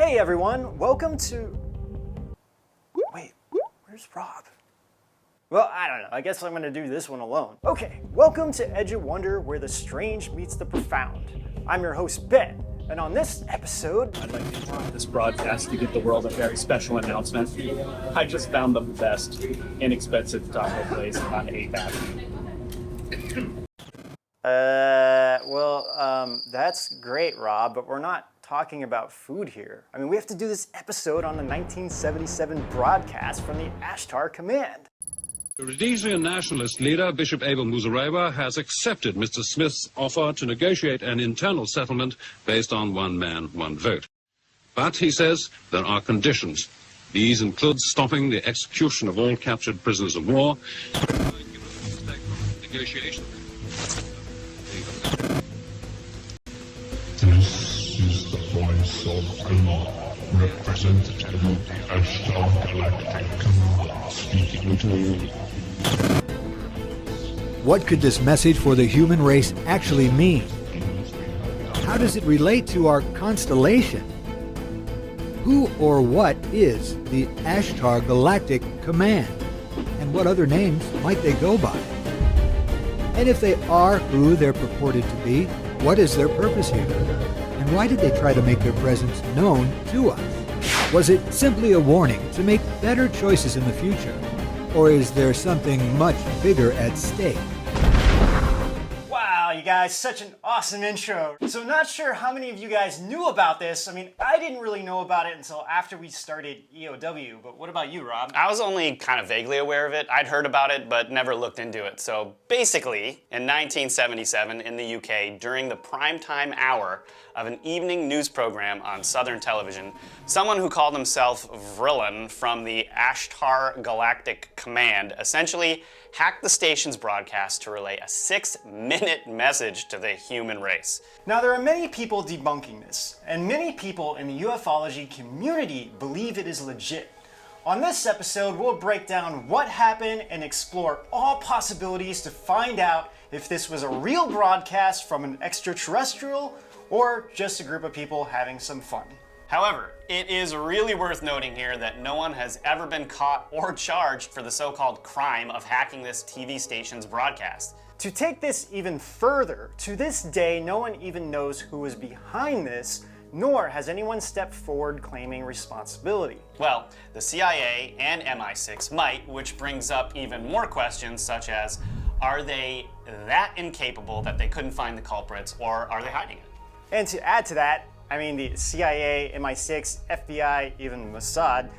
Hey everyone, welcome to... Wait, where's Rob? Well, I don't know, I guess I'm gonna do this one alone. Okay, welcome to Edge of Wonder, where the strange meets the profound. I'm your host, Ben, and on this episode... I'd like to interrupt this broadcast to give the world a very special announcement. I just found the best inexpensive taco place on 8th Avenue. That's great, Rob, but we're not talking about food here. I mean, we have to do this episode on the 1977 broadcast from the Ashtar Command. The Rhodesian nationalist leader, Bishop Abel Muzorewa, has accepted Mr. Smith's offer to negotiate an internal settlement based on one man, one vote. But, he says, there are conditions. These include stopping the execution of all captured prisoners of war, negotiation. This is the voice of Allah, representative of the Ashtar Galactic Command, speaking to you. What could this message for the human race actually mean? How does it relate to our constellation? Who or what is the Ashtar Galactic Command? And what other names might they go by? And if they are who they're purported to be, what is their purpose here? And why did they try to make their presence known to us? Was it simply a warning to make better choices in the future? Or is there something much bigger at stake? Wow, you guys, such an awesome intro. So not sure how many of you guys knew about this. I mean, I didn't really know about it until after we started EOW, but what about you, Rob? I was only kind of vaguely aware of it. I'd heard about it, but never looked into it. So basically, in 1977 in the UK, during the primetime hour of an evening news program on Southern television, someone who called himself Vrillon from the Ashtar Galactic Command essentially hacked the station's broadcast to relay a 6-minute message to the human race. Now, there are many people debunking this, and many people in the ufology community believe it is legit. On this episode, we'll break down what happened and explore all possibilities to find out if this was a real broadcast from an extraterrestrial or just a group of people having some fun. However, it is really worth noting here that no one has ever been caught or charged for the so-called crime of hacking this TV station's broadcast. To take this even further, to this day, no one even knows who is behind this, nor has anyone stepped forward claiming responsibility. Well, the CIA and MI6 might, which brings up even more questions such as, are they that incapable that they couldn't find the culprits, or are they hiding it? And to add to that, I mean, the CIA, MI6, FBI, even Mossad,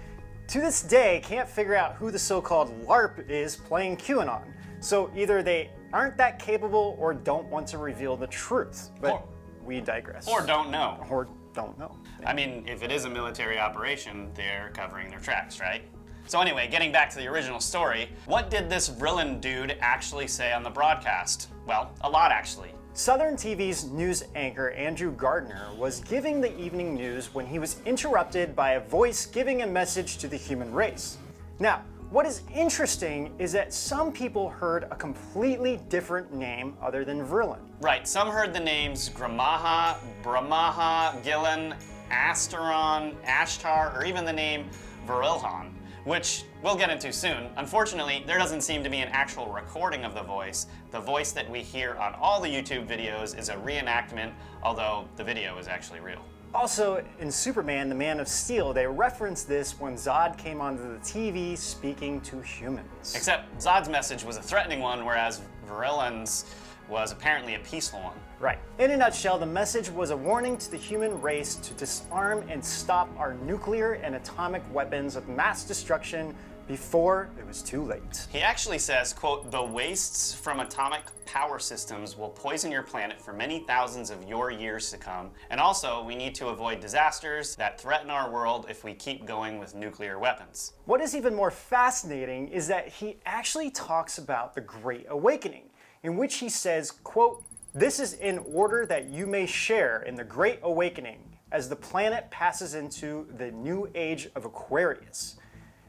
to this day can't figure out who the so-called LARP is playing QAnon. So either they aren't that capable or don't want to reveal the truth. But we digress. Or don't know. Or don't know. I mean, if it is a military operation, they're covering their tracks, right? So anyway, getting back to the original story, what did this Vrillon dude actually say on the broadcast? Well, a lot actually. Southern TV's news anchor Andrew Gardner was giving the evening news when he was interrupted by a voice giving a message to the human race. Now, what is interesting is that some people heard a completely different name other than Vrillon. Right, some heard the names Gramaha, Brahmaha, Gillen, Asteron, Ashtar, or even the name Vrillon, which we'll get into soon. Unfortunately, there doesn't seem to be an actual recording of the voice. The voice that we hear on all the YouTube videos is a reenactment, although the video is actually real. Also, in Superman, the Man of Steel, they referenced this when Zod came onto the TV speaking to humans. Except Zod's message was a threatening one, whereas Vrillon's was apparently a peaceful one. Right. In a nutshell, the message was a warning to the human race to disarm and stop our nuclear and atomic weapons of mass destruction before it was too late. He actually says, quote, "The wastes from atomic power systems will poison your planet for many thousands of your years to come. And also, we need to avoid disasters that threaten our world if we keep going with nuclear weapons." What is even more fascinating is that he actually talks about the Great Awakening, in which he says, quote, "This is in order that you may share in the Great Awakening as the planet passes into the new age of Aquarius."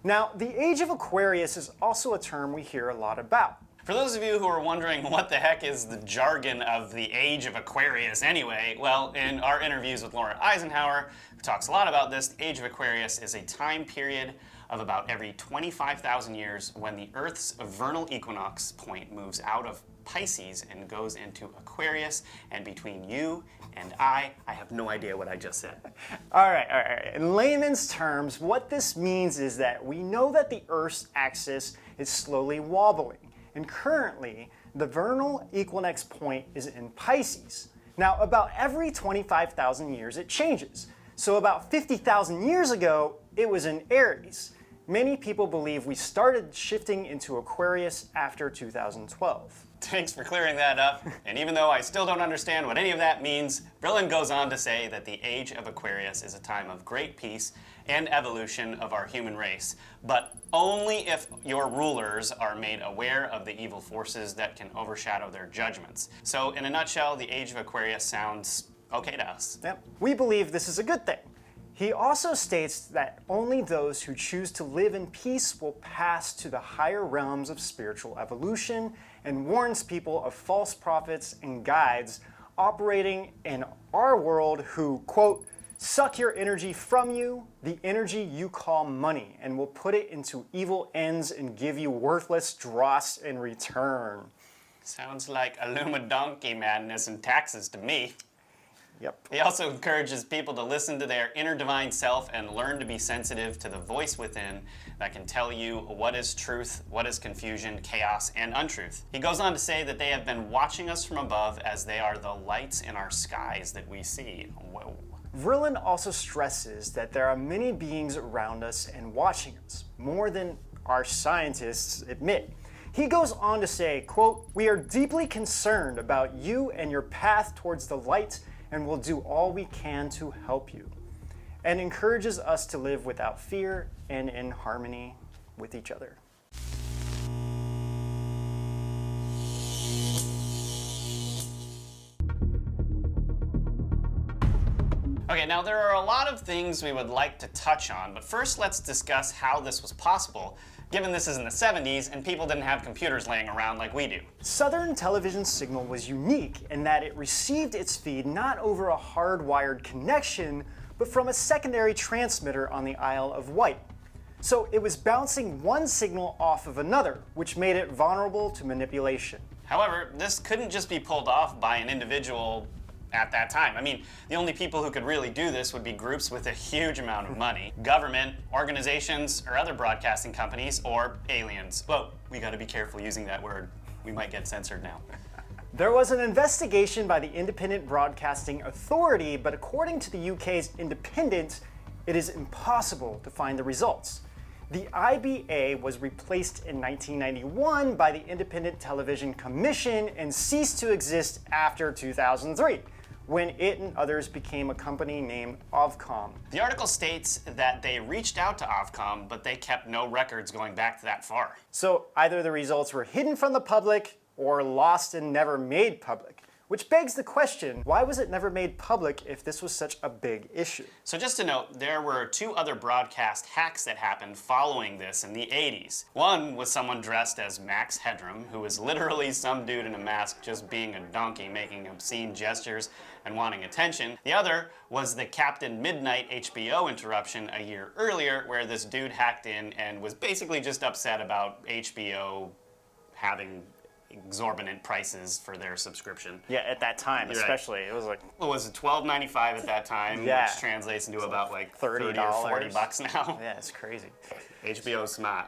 Now, the age of Aquarius is also a term we hear a lot about. For those of you who are wondering what the heck is the jargon of the Age of Aquarius anyway, well, in our interviews with Laura Eisenhower, who talks a lot about this, the Age of Aquarius is a time period of about every 25,000 years when the Earth's vernal equinox point moves out of Pisces and goes into Aquarius. And between you and I have no idea what I just said. All right. In layman's terms, what this means is that we know that the Earth's axis is slowly wobbling. And currently, the vernal equinox point is in Pisces. Now, about every 25,000 years, it changes. So about 50,000 years ago, it was in Aries. Many people believe we started shifting into Aquarius after 2012. Thanks for clearing that up. And even though I still don't understand what any of that means, Vrillon goes on to say that the Age of Aquarius is a time of great peace and evolution of our human race, but only if your rulers are made aware of the evil forces that can overshadow their judgments. So in a nutshell, the Age of Aquarius sounds okay to us. Yep. We believe this is a good thing. He also states that only those who choose to live in peace will pass to the higher realms of spiritual evolution, and warns people of false prophets and guides operating in our world who, quote, suck your energy from you, the energy you call money, and will put it into evil ends and give you worthless dross in return. Sounds like Illumidonkey madness and taxes to me. Yep. He also encourages people to listen to their inner divine self and learn to be sensitive to the voice within that can tell you what is truth, what is confusion, chaos, and untruth. He goes on to say that they have been watching us from above as they are the lights in our skies that we see. Whoa. Vrillon also stresses that there are many beings around us and watching us, more than our scientists admit. He goes on to say, quote, we are deeply concerned about you and your path towards the light, and will do all we can to help you, and encourages us to live without fear and in harmony with each other. Okay, now there are a lot of things we would like to touch on, but first let's discuss how this was possible, given this is in the 70s and people didn't have computers laying around like we do. Southern Television's signal was unique in that it received its feed not over a hardwired connection, but from a secondary transmitter on the Isle of Wight. So it was bouncing one signal off of another, which made it vulnerable to manipulation. However, this couldn't just be pulled off by an individual at that time. I mean, the only people who could really do this would be groups with a huge amount of money, government, organizations, or other broadcasting companies, or aliens. Whoa, we gotta be careful using that word. We might get censored now. There was an investigation by the Independent Broadcasting Authority, but according to the UK's Independent, it is impossible to find the results. The IBA was replaced in 1991 by the Independent Television Commission and ceased to exist after 2003, when it and others became a company named Ofcom. The article states that they reached out to Ofcom, but they kept no records going back that far. So either the results were hidden from the public or lost and never made public. Which begs the question, why was it never made public if this was such a big issue? So just to note, there were 2 other broadcast hacks that happened following this in the 80s. One was someone dressed as Max Headroom, who was literally some dude in a mask just being a donkey, making obscene gestures and wanting attention. The other was the Captain Midnight HBO interruption a year earlier, where this dude hacked in and was basically just upset about HBO having exorbitant prices for their subscription. Yeah, at that time, You're especially. right. It was like, What was it, $12.95 at that time, Yeah. which translates into about like $30 $30 or $40 now. yeah, it's crazy. HBO's smart.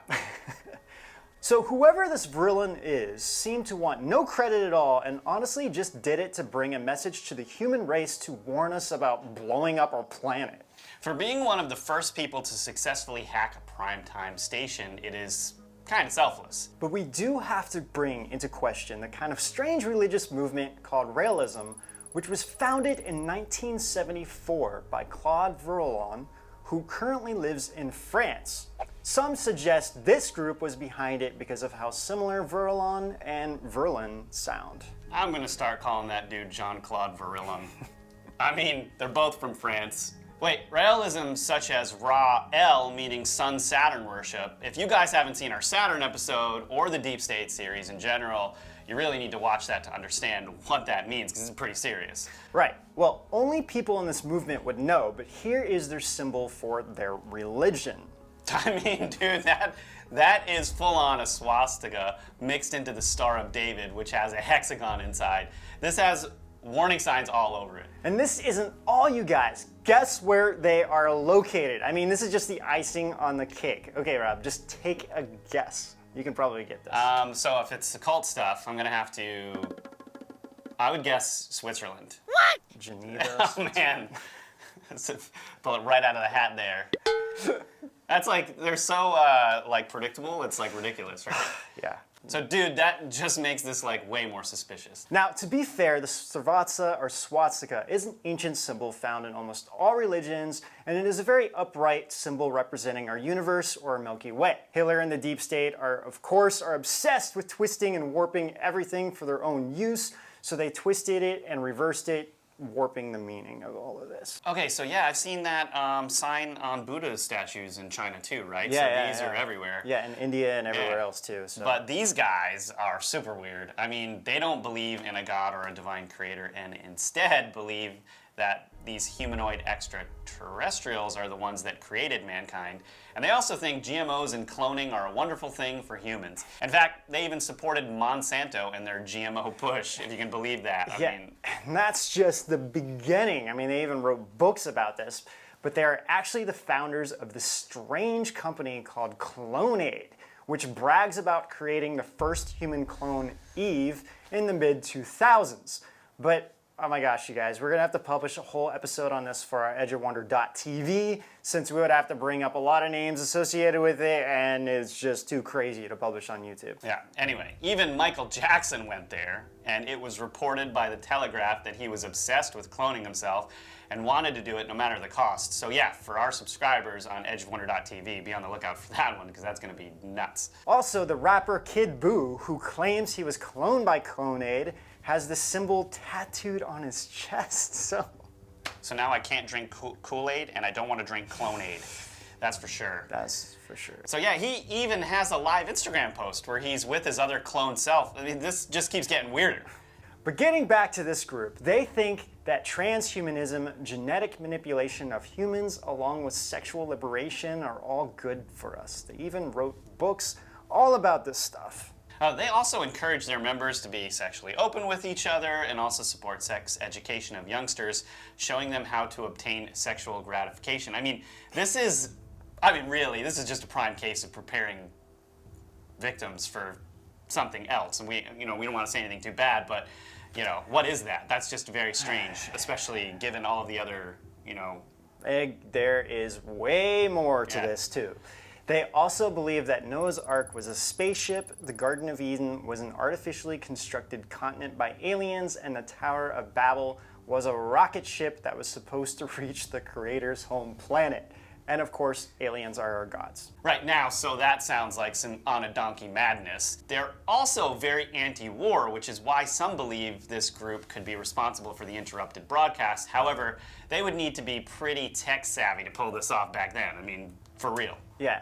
So whoever this Vrillon is seemed to want no credit at all and honestly just did it to bring a message to the human race to warn us about blowing up our planet. For being one of the first people to successfully hack a primetime station, it is kind of selfless. But we do have to bring into question the kind of strange religious movement called Realism, which was founded in 1974 by Claude Vrillon, who currently lives in France. Some suggest this group was behind it because of how similar Vrillon and Vrillon sound. I'm gonna start calling that dude Jean-Claude Vrillon. I mean, they're both from France. Wait, realism such as Ra-El, meaning Sun-Saturn worship. If you guys haven't seen our Saturn episode or the Deep State series in general, you really need to watch that to understand what that means, because it's pretty serious. Right. Well, only people in this movement would know, but here is their symbol for their religion. I mean, dude, that is full-on a swastika mixed into the Star of David, which has a hexagon inside. This has warning signs all over it. And this isn't all, you guys. Guess where they are located. I mean, this is just the icing on the cake. Okay, Rob, just take a guess. You can probably get this. So if it's occult stuff, I'm gonna have to, I would guess Switzerland. Geneva. Oh man, pull it right out of the hat there. That's like, they're so like predictable, it's like ridiculous, right? Yeah. So dude, that just makes this like way more suspicious. Now, to be fair, the Srvatsa or swastika is an ancient symbol found in almost all religions, and it is a very upright symbol representing our universe or our Milky Way. Hitler and the Deep State are obsessed with twisting and warping everything for their own use, so they twisted it and reversed it, warping the meaning of all of this. Okay, so yeah, I've seen that sign on Buddha's statues in China too, right? Yeah, so these are everywhere. Yeah, in India and everywhere else too. So. But these guys are super weird. I mean, they don't believe in a god or a divine creator, and instead believe that these humanoid extraterrestrials are the ones that created mankind. And they also think GMOs and cloning are a wonderful thing for humans. In fact, they even supported Monsanto in their GMO push, if you can believe that. I mean, and that's just the beginning. I mean, they even wrote books about this, but they are actually the founders of this strange company called Clonaid, which brags about creating the first human clone, Eve, in the mid-2000s. But oh my gosh, you guys, we're gonna have to publish a whole episode on this for our edgeofwonder.tv, since we would have to bring up a lot of names associated with it, and it's just too crazy to publish on YouTube. Yeah, anyway, even Michael Jackson went there, and it was reported by the Telegraph that he was obsessed with cloning himself and wanted to do it no matter the cost. So yeah, for our subscribers on edgeofwonder.tv, be on the lookout for that one, because that's gonna be nuts. Also, the rapper Kid Buu, who claims he was cloned by Clonaid, has the symbol tattooed on his chest, So now I can't drink Kool-Aid, and I don't want to drink Clonaid. That's for sure. That's for sure. So yeah, he even has a live Instagram post where he's with his other clone self. I mean, this just keeps getting weirder. But getting back to this group, they think that transhumanism, genetic manipulation of humans, along with sexual liberation are all good for us. They even wrote books all about this stuff. They also encourage their members to be sexually open with each other and also support sex education of youngsters, showing them how to obtain sexual gratification. I mean, really, this is just a prime case of preparing victims for something else. And we don't want to say anything too bad, but what is that? That's just very strange, especially given all of the other, There is way more to this too. They also believe that Noah's Ark was a spaceship, the Garden of Eden was an artificially constructed continent by aliens, and the Tower of Babel was a rocket ship that was supposed to reach the Creator's home planet. And of course, aliens are our gods. Right now, so that sounds like some on a donkey madness. They're also very anti-war, which is why some believe this group could be responsible for the interrupted broadcast. However, they would need to be pretty tech savvy to pull this off back then. I mean, for real. Yeah.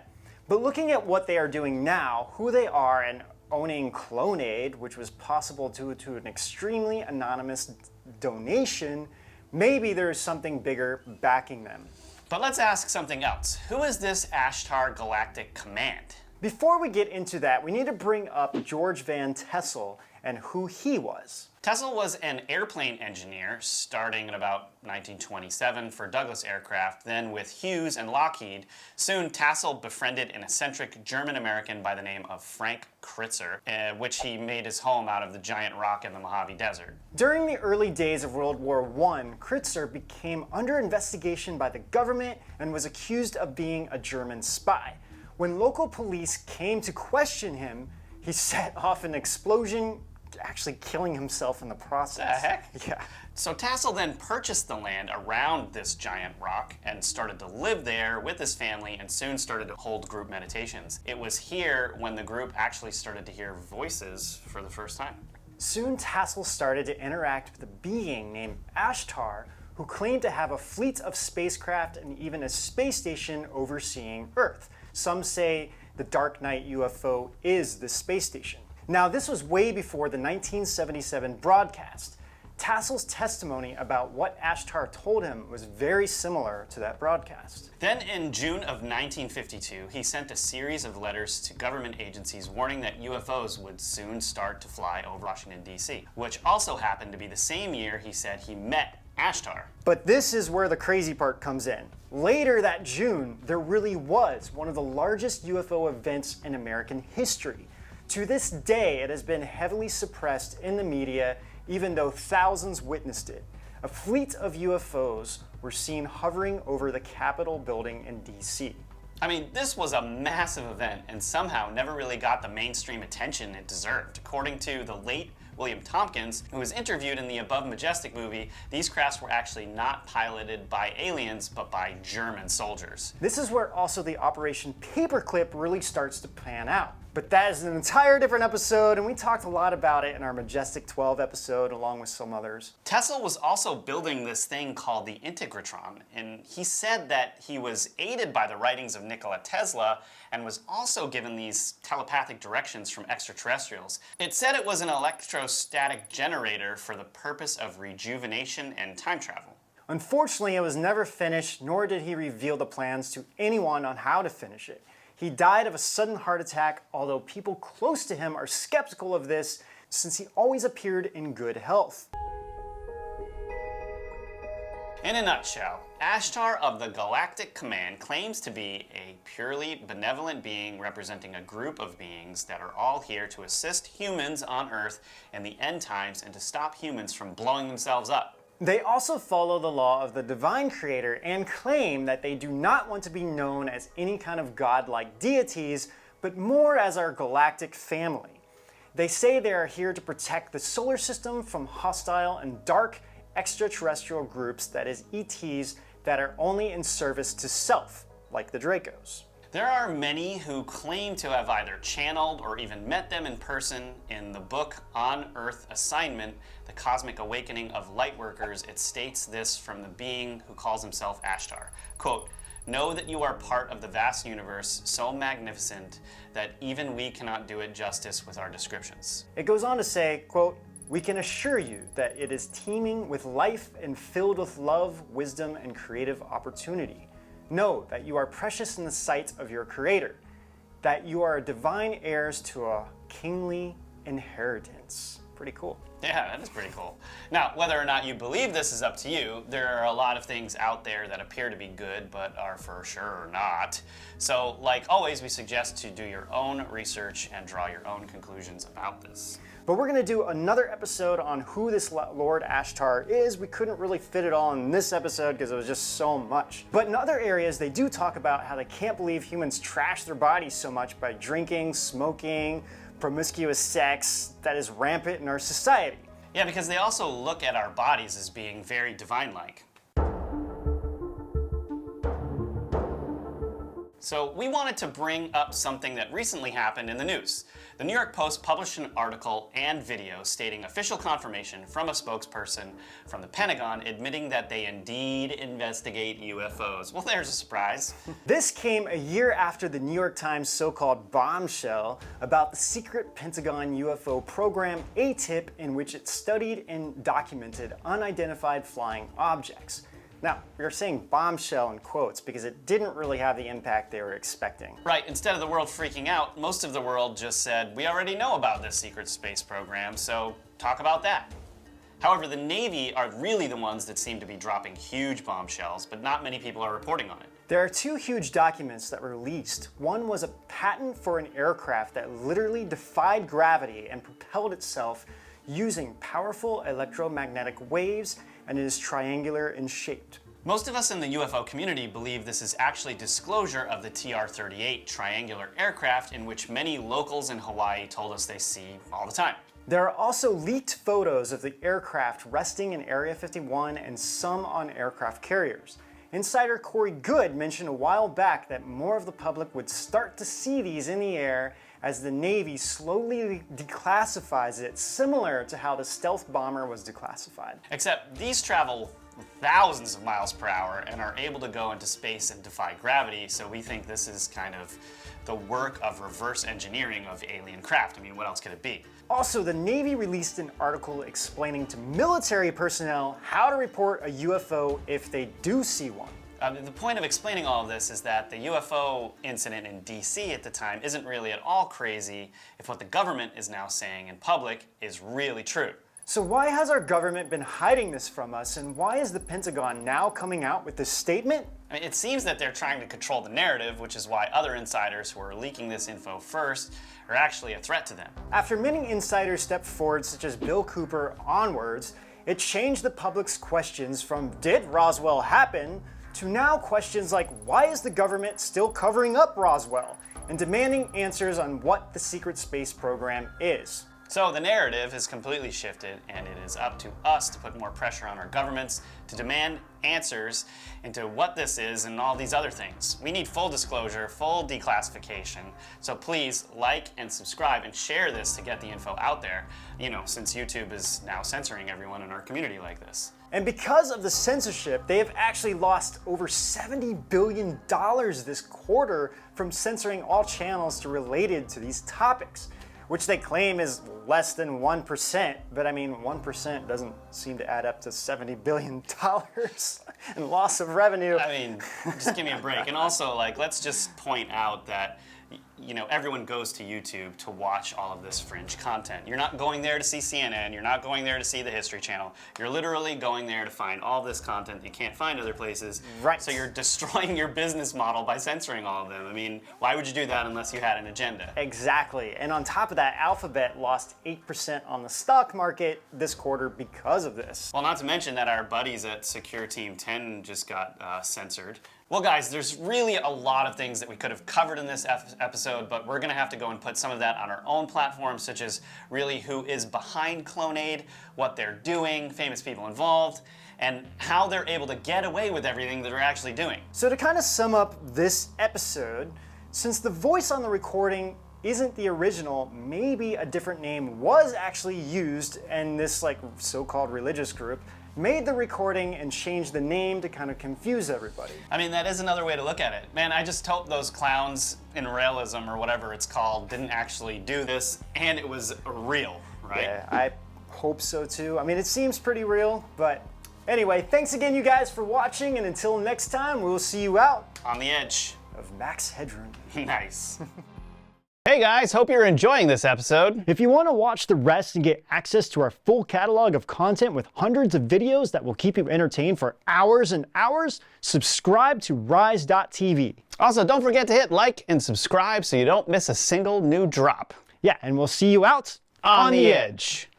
But looking at what they are doing now, who they are, and owning Clonaid, which was possible due to an extremely anonymous donation, maybe there's something bigger backing them. But let's ask something else. Who is this Ashtar Galactic Command? Before we get into that, we need to bring up George Van Tessel and who he was. Tessel was an airplane engineer starting in about 1927 for Douglas Aircraft, then with Hughes and Lockheed. Soon, Tassel befriended an eccentric German-American by the name of Frank Kritzer, which he made his home out of the giant rock in the Mojave Desert. During the early days of World War I, Kritzer became under investigation by the government and was accused of being a German spy. When local police came to question him, he set off an explosion, actually killing himself in the process. The heck? Yeah. So Tassel then purchased the land around this giant rock and started to live there with his family and soon started to hold group meditations. It was here when the group actually started to hear voices for the first time. Soon Tassel started to interact with a being named Ashtar, who claim to have a fleet of spacecraft and even a space station overseeing Earth. Some say the Dark Knight UFO is the space station. Now, this was way before the 1977 broadcast. Tassel's testimony about what Ashtar told him was very similar to that broadcast. Then in June of 1952, he sent a series of letters to government agencies warning that UFOs would soon start to fly over Washington, D.C., which also happened to be the same year he said he met Ashtar. But this is where the crazy part comes in. Later that June, there really was one of the largest UFO events in American history. To this day, it has been heavily suppressed in the media, even though thousands witnessed it. A fleet of UFOs were seen hovering over the Capitol building in D.C. I mean, this was a massive event and somehow never really got the mainstream attention it deserved. According to the late William Tompkins, who was interviewed in the Above Majestic movie, these crafts were actually not piloted by aliens, but by German soldiers. This is where also the Operation Paperclip really starts to pan out. But that is an entire different episode, and we talked a lot about it in our Majestic 12 episode, along with some others. Tesla was also building this thing called the Integratron, and he said that he was aided by the writings of Nikola Tesla and was also given these telepathic directions from extraterrestrials. It said it was an electrostatic generator for the purpose of rejuvenation and time travel. Unfortunately, it was never finished, nor did he reveal the plans to anyone on how to finish it. He died of a sudden heart attack, although people close to him are skeptical of this since he always appeared in good health. In a nutshell, Ashtar of the Galactic Command claims to be a purely benevolent being representing a group of beings that are all here to assist humans on Earth in the end times and to stop humans from blowing themselves up. They also follow the law of the divine creator and claim that they do not want to be known as any kind of godlike deities, but more as our galactic family. They say they are here to protect the solar system from hostile and dark extraterrestrial groups, that is ETs, that are only in service to self, like the Dracos. There are many who claim to have either channeled or even met them in person. In the book On Earth Assignment, The Cosmic Awakening of Lightworkers, it states this from the being who calls himself Ashtar. Quote, "Know that you are part of the vast universe, so magnificent that even we cannot do it justice with our descriptions." It goes on to say, quote, "We can assure you that it is teeming with life and filled with love, wisdom, and creative opportunity. Know that you are precious in the sight of your Creator, that you are divine heirs to a kingly inheritance." Pretty cool. Yeah, that is pretty cool. Now, whether or not you believe this is up to you. There are a lot of things out there that appear to be good, but are for sure not. So, like always, we suggest to do your own research and draw your own conclusions about this. But we're going to do another episode on who this Lord Ashtar is. We couldn't really fit it all in this episode because it was just so much. But in other areas, they do talk about how they can't believe humans trash their bodies so much by drinking, smoking, promiscuous sex that is rampant in our society. Yeah, because they also look at our bodies as being very divine-like. So we wanted to bring up something that recently happened in the news. The New York Post published an article and video stating official confirmation from a spokesperson from the Pentagon admitting that they indeed investigate UFOs. Well, there's a surprise. This came a year after the New York Times so-called bombshell about the secret Pentagon UFO program ATIP, in which it studied and documented unidentified flying objects. Now, we are saying bombshell in quotes because it didn't really have the impact they were expecting. Right, instead of the world freaking out, most of the world just said, we already know about this secret space program, so talk about that. However, the Navy are really the ones that seem to be dropping huge bombshells, but not many people are reporting on it. There are two huge documents that were released. One was a patent for an aircraft that literally defied gravity and propelled itself using powerful electromagnetic waves, and it is triangular in shape. Most of us in the UFO community believe this is actually disclosure of the TR-38 triangular aircraft, in which many locals in Hawaii told us they see all the time. There are also leaked photos of the aircraft resting in Area 51 and some on aircraft carriers. Insider Corey Good mentioned a while back that more of the public would start to see these in the air as the Navy slowly declassifies it, similar to how the stealth bomber was declassified. Except these travel thousands of miles per hour and are able to go into space and defy gravity. So we think this is kind of the work of reverse engineering of alien craft. I mean, what else could it be? Also, the Navy released an article explaining to military personnel how to report a UFO if they do see one. The point of explaining all of this is that the UFO incident in DC at the time isn't really at all crazy if what the government is now saying in public is really true. So why has our government been hiding this from us, and why is the Pentagon now coming out with this statement? I mean, it seems that they're trying to control the narrative, which is why other insiders who are leaking this info first are actually a threat to them. After many insiders stepped forward, such as Bill Cooper onwards, it changed the public's questions from "Did Roswell happen?" to now questions like "Why is the government still covering up Roswell?" and demanding answers on what the secret space program is. So the narrative has completely shifted, and it is up to us to put more pressure on our governments to demand answers into what this is and all these other things. We need full disclosure, full declassification. So please like and subscribe and share this to get the info out there, you know, since YouTube is now censoring everyone in our community like this. And because of the censorship, they have actually lost over $70 billion this quarter from censoring all channels related to these topics, which they claim is less than 1%, but I mean, 1% doesn't seem to add up to $70 billion in loss of revenue. I mean, just give me a break. And also, like, let's just point out that, you know, everyone goes to YouTube to watch all of this fringe content. You're not going there to see CNN, you're not going there to see the History Channel. You're literally going there to find all this content that you can't find other places. Right. So you're destroying your business model by censoring all of them. I mean, why would you do that unless you had an agenda? Exactly. And on top of that, Alphabet lost 8% on the stock market this quarter because of this. Well, not to mention that our buddies at Secure Team 10 just got censored. Well, guys, there's really a lot of things that we could have covered in this episode, but we're going to have to go and put some of that on our own platforms, such as really who is behind Clonaid, what they're doing, famous people involved, and how they're able to get away with everything that they're actually doing. So to kind of sum up this episode, since the voice on the recording isn't the original, maybe a different name was actually used, and this like so-called religious group made the recording and changed the name to kind of confuse everybody. I mean, that is another way to look at it. Man, I just hope those clowns in realism or whatever it's called didn't actually do this and it was real, right? Yeah, I hope so too. I mean, it seems pretty real, but anyway, thanks again you guys for watching, and until next time, we'll see you out On the edge of Max Headroom. Nice. Hey guys, hope you're enjoying this episode. If you want to watch the rest and get access to our full catalog of content with hundreds of videos that will keep you entertained for hours and hours, subscribe to rise.tv. Also, don't forget to hit like and subscribe so you don't miss a single new drop. Yeah, and we'll see you out On the edge.